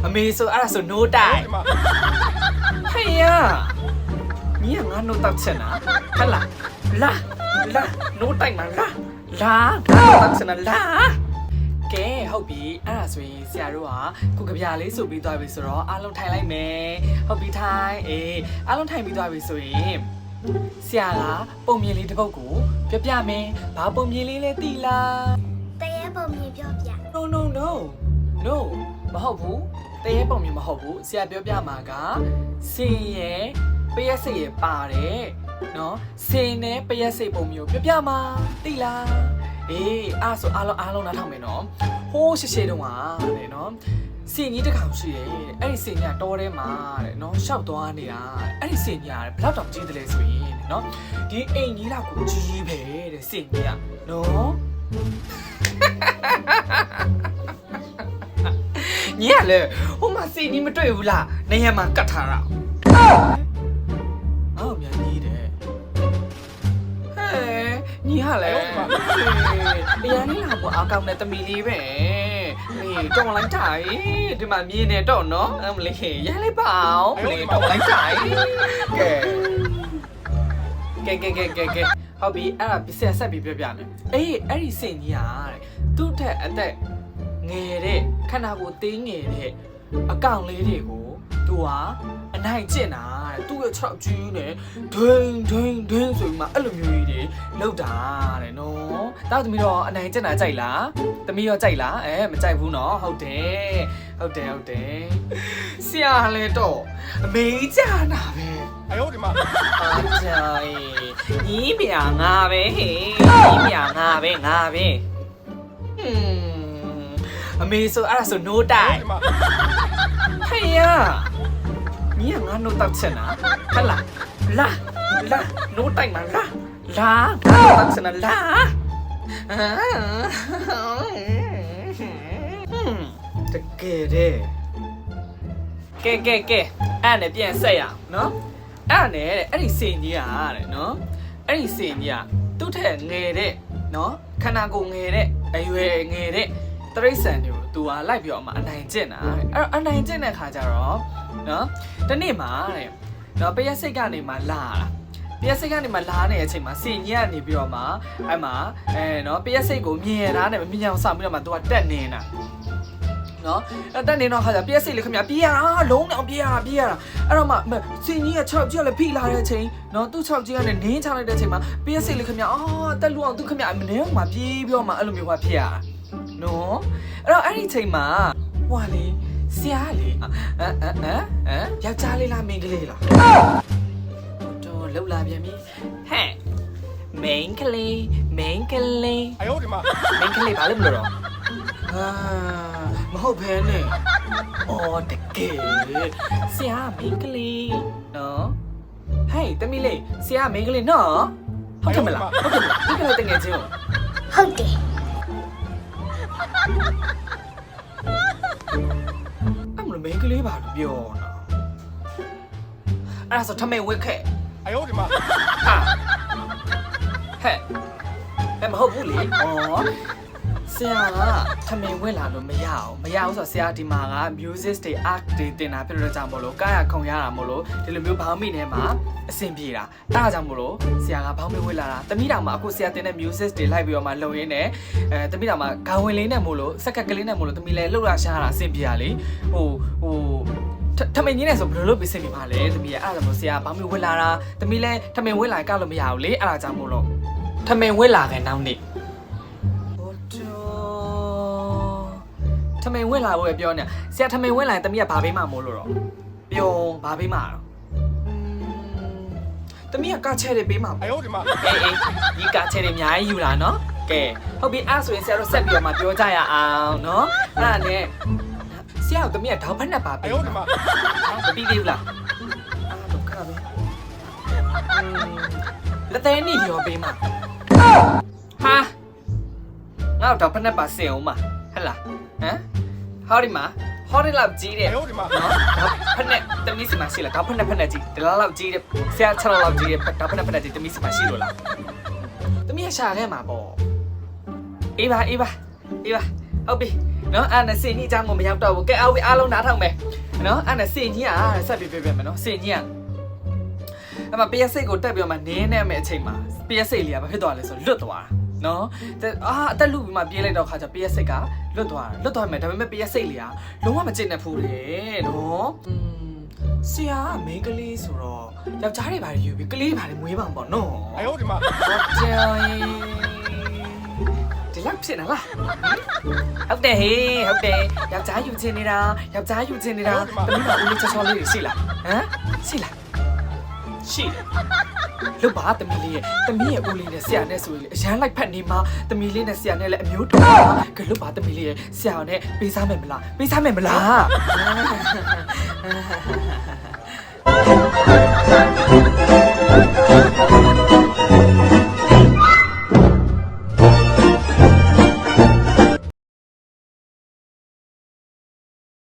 အမေဆိုအဲ့ဒါဆို no time ဟေးရညီကငါ no တောက်ချင်တာဟဲ့လားလာ no time မှာလာတောက်ချင်တာလာကဲဟုတ်ပြီအဲ့ဒါဆိုရင်ဆရာတို့ကခုကြပြလေးဆိုပြီးသွားပြီဆိုတော့အားလုံးထိုင်လိုက်မယ်ဟုတ်ပြီထိုင်အေးအားလုံးထိုင်ပြီးသွားပြီဆိုရင်ဆရာကပုံမြင်လေးတစ်ပုဒ်ကိုပြောပြမယ်ဘာပုံမြင်လေးလဲသိလား တရေပုံမြင်ပြောပြ no မဟုတ်ဘူးတရေပုံမြင်မဟုတ်ဘူးဆရာပြောပြမှာကစင်ရဲ့ပရက်စိတ်ရဲ့ပါတယ်နော်စင်နဲ့ပရက်စိတ်ပုံမျိုးပြောပြမှာသိလားအေးအဲ့ဆိုအားလုံးနားထောင်မယ်နော်ဟိုးရှေ့တုန်းကတဲ့နော်စင်ကြီးတစ်ကောင်ရှိတယ်အဲ့ဒီစင်ကြီးကတောထဲမှာတဲ့နော်ရှောက်သွားနေတာအဲ့ဒီစင်ကြီးကဘယ်တော့တောင်ကြီးတယ်လဲဆိုရင်နော်ဒီအိမ်ကြီးလောက်ကိုကြီးပဲတဲ့စင်ကြီးကနော်ညီကလေဟိုမှာစင်ကြီးမတွေ့ဘူးလားနေရမှာကတ်ထားတာအော်မြန်ကြီးတယ်ညီဟာလေတရားလေးလာပေါ်အကောင်းနဲ့တမီလေးပဲအေးတောင်းလိုက်တာဒီမှာမြင်နေတော့နော်အမလေးရမ်းလိုက်ပါအောင်မလေးတောင်းလိုက်တာကဲဟုတ်ပြီအဲ့ဒါဆက်ပြီးပြောပြမယ်အေးအဲ့ဒီစင်ကြီးဟာတဲ့သူ့ထက်အသက်ငယ်တဲ့ခန္ဓာကိုယ်သေးငယ်တဲ့အကောင်လေးတွေကိုသူကအနိုင်ကျင့်တာတဲ့သူ့ရဲ့6ကြီးနဲ့ဒိန်းဆိုပြီးမှအဲ့လိုမျိုးကြီးတွေလောက်တာတဲ့နော်တောက်သမီးတော့အနိုင်ကျင့်တာကြိုက်လားသမီးရောကြိုက်လားမကြိုက်ဘူးနော်ဟုတ်တယ်ဆရာလည်းတော့အမေကြာနာပဲ哎呦我的妈！အားကြညီးမြာငါပဲဟေးညီးမြာငါပဲအမေဆိုအဲ့ဒါဆို no time ဟေးရညီကငါ no တောက်ချင်တာဟဲ့လားလာ no time မှာလာတောက်ချင်တာလာတကယ်တဲ့ကဲအဲ့နဲ့ပြန်ဆက်ရအောင်နော်အဲ့နဲ့တဲ့အဲ့ဒီစင်ကြီးကတဲ့နော်အဲ့ဒီစင်ကြီးကသူ့ထက်ငယ်တဲ့နော်ခန္ဓာကိုယ်ငယ်တဲ့အရွယ်ငယ်တဲ့တရိတ်ဆန်တွေကို तू လိုက်ပြီးတော့မှအနိုင်ကျင့်တာတဲ့အဲ့တော့အနိုင်ကျင့်တဲ့ခါကျတော့နော်တနေ့မှာတဲ့နော်ပရက်စိတ်ကနေမှလာတာပရက်စိတ်ကနေမှလာနေတဲ့အချိန်မှာစင်ကြီးကနေပြီးတော့မှအဲ့မှာနော်ပရက်စိတ်ကိုမြင်ရတာနဲ့မမြင်အောင်ဆောင်ပြီးတော့မှ तू တက်နေတာနော်အဲ့တက်နေတော့ခါကျပရက်စိတ်လေးခင်ဗျာပြေးရတာလုံးအောင်ပြေးရတာအဲ့တော့မှစင်ကြီးက6ကြီးကလည်းဖိလာတဲ့အချိန်နော်သူ့6ကြီးကနေနင်းချလိုက်တဲ့အချိန်မှာပရက်စိတ်လေးခင်ဗျာတက်လူအောင်သူခင်ဗျာမနေအောင်မှပြေးပြီးတော့မှအဲ့လိုမျိုးဖြစ်ရတာနော်အဲ့တော့အဲ့ဒီချိန်မှာဟွာလေဆရာလေယောက်ျားလေးလားမိန်းကလေးလားတော့လောက်လာပြန်ပြီဟဲ့မိန်းကလေး哎呦我的妈！မိန်းကလေးဘာလို့မလို့တော့မဟုတ်ဘဲနဲ့တကယ်ဆရာမိန်းကလေးနော်ဟဲ့တမီးလေးဆရာမိန်းကလေးနော်ဟုတ်တယ်မလားဒီကလေးတကယ်ချင်းဟုတ်တယ်အမလို့မိန်းကလေးဘာလို့ပြောနော်အဲ့ဒါဆိုထမိန်ဝက်ခဲ့ 哎呦我的妈！ဟဲ့မဟုတ်ဘူးလေဆရာကထမင်ဝက်လာလို့မရအောင်ဆိုဆရာဒီမှာက music တွေ art တွေတင်တာဖြစ်လို့ကြောင့်မလို့ကားရခုံရတာမလို့ဒီလိုမျိုးဘောင်းမိထဲမှာအဆင်ပြေတာဒါကြောင့်မလို့ဆရာကဘောင်းမိဝက်လာတာတမိတောင်မှာအခုဆရာတင်တဲ့ music တွေလိုက်ပြီးတော့မှလုံရင်းနဲ့တမိတောင်မှာခေါင်းဝင်လေးနဲ့မို့လို့စက်ကက်ကလေးနဲ့မို့လို့တမိလဲလှုပ်လာရှားတာအဆင်ပြေရလေဟိုထမင်ကြီးနဲ့ဆိုဘယ်လိုလုပ်ပြီးဆင်ပြေပါလဲတမိရဲ့အဲ့ဒါမို့ဆရာဘောင်းမိဝက်လာတာတမိလဲထမင်ဝက်လာကလို့မရဘူးလေအဲ့ဒါကြောင့်မို့လို့ထမင်ဝက်လာခဲ့နောက်နေ့ထမင်ဝင်လာဖို့ပြောနေဆရာထမင်ဝင်လာရင်တမီးကဘာပေးမှမို့လို့တော့ပြုံဘာပေးမှတော့တမီးကကားချဲတွေပေးမှ哎呦我的妈！ဒီကားချဲတွေအများကြီးယူလာနော်ကဲဟုတ်ပြီအဲ့ဆိုရင်ဆရာတို့ဆက်ပြီးတော့မှပြောကြရအောင်နော်အဲ့ဒါနဲ့ဆရာကတမီးကထောက်ဖက်နဲ့ပါပေး哎呦我的妈！မပြီးသေးဘူးလားဒုက္ခပဲလက်သေးနေပြောပေးမှဟာငါတော့ထောက်ဖက်နဲ့ပါစင်အောင်မဟဲ့လားဟမ်ဟောဒီလောက်ကြီးတယ်နော်ဖက်နဲ့တမီးစီမရှိလားဖက်နဲ့ကြီးဒီလောက်ကြီးတယ်ဆရာ6လောက်ကြီးတယ်ဖက်နဲ့ကြီးတမီးစီမရှိလို့လားတမီးရှာခဲ့မှာပေါ့အေးပါဟုတ်ပြီ နော်အဲ့နဲ့စင်ကြီးအကြောင်းကိုမရောက်တော့ဘူးကဲအားလုံးနားထောင်မယ်နော်အဲ့နဲ့စင်ကြီးကဆက်ပြမယ်နော်စင်ကြီးကအဲ့မှာပရက်စိတ်ကိုတက်ပြီးမှနင်းနေမယ့်အချိန်မှာပရက်စိတ်လေးကဘာဖြစ်သွားလဲဆိုလွတ်သွားတာနော်အသက်လူပြီးမှပြေးလိုက်တော့ခါကျပရက်စိတ်ကလွတ်သွားမယ်ဒါပေမဲ့ပရက်စိတ်လေးကလုံးဝမကျင့်တဲ့ဖူးလေနော်ဆရာကမိန်းကလေးဆိုတော့ယောက်ျားတွေဘာတွေယူပြီးကလေးဘာတွေမွေးပါပေါ့နော် 哎呦我的妈！ ဒီလောက်ဖြစ်နေလားဟုတ်တယ်ဟေးဟုတ်တယ်ယောက်ျားယူချင်နေတာတမီးကဦးလေးချောလေးရှိလားဟမ်ရှိလားရှိတယ်လို့ပါတမီးလေးရဲ့ဦးလေးနဲ့ဆရာနဲ့ဆိုရင်အရန်လိုက်ဖက်နေမှာတမီးလေးနဲ့ဆရာနဲ့လည်းအမျိုးတူပါကဲလို့ပါတမီးလေးရဲ့ဆရာနဲ့ပေးစားမယ်မလား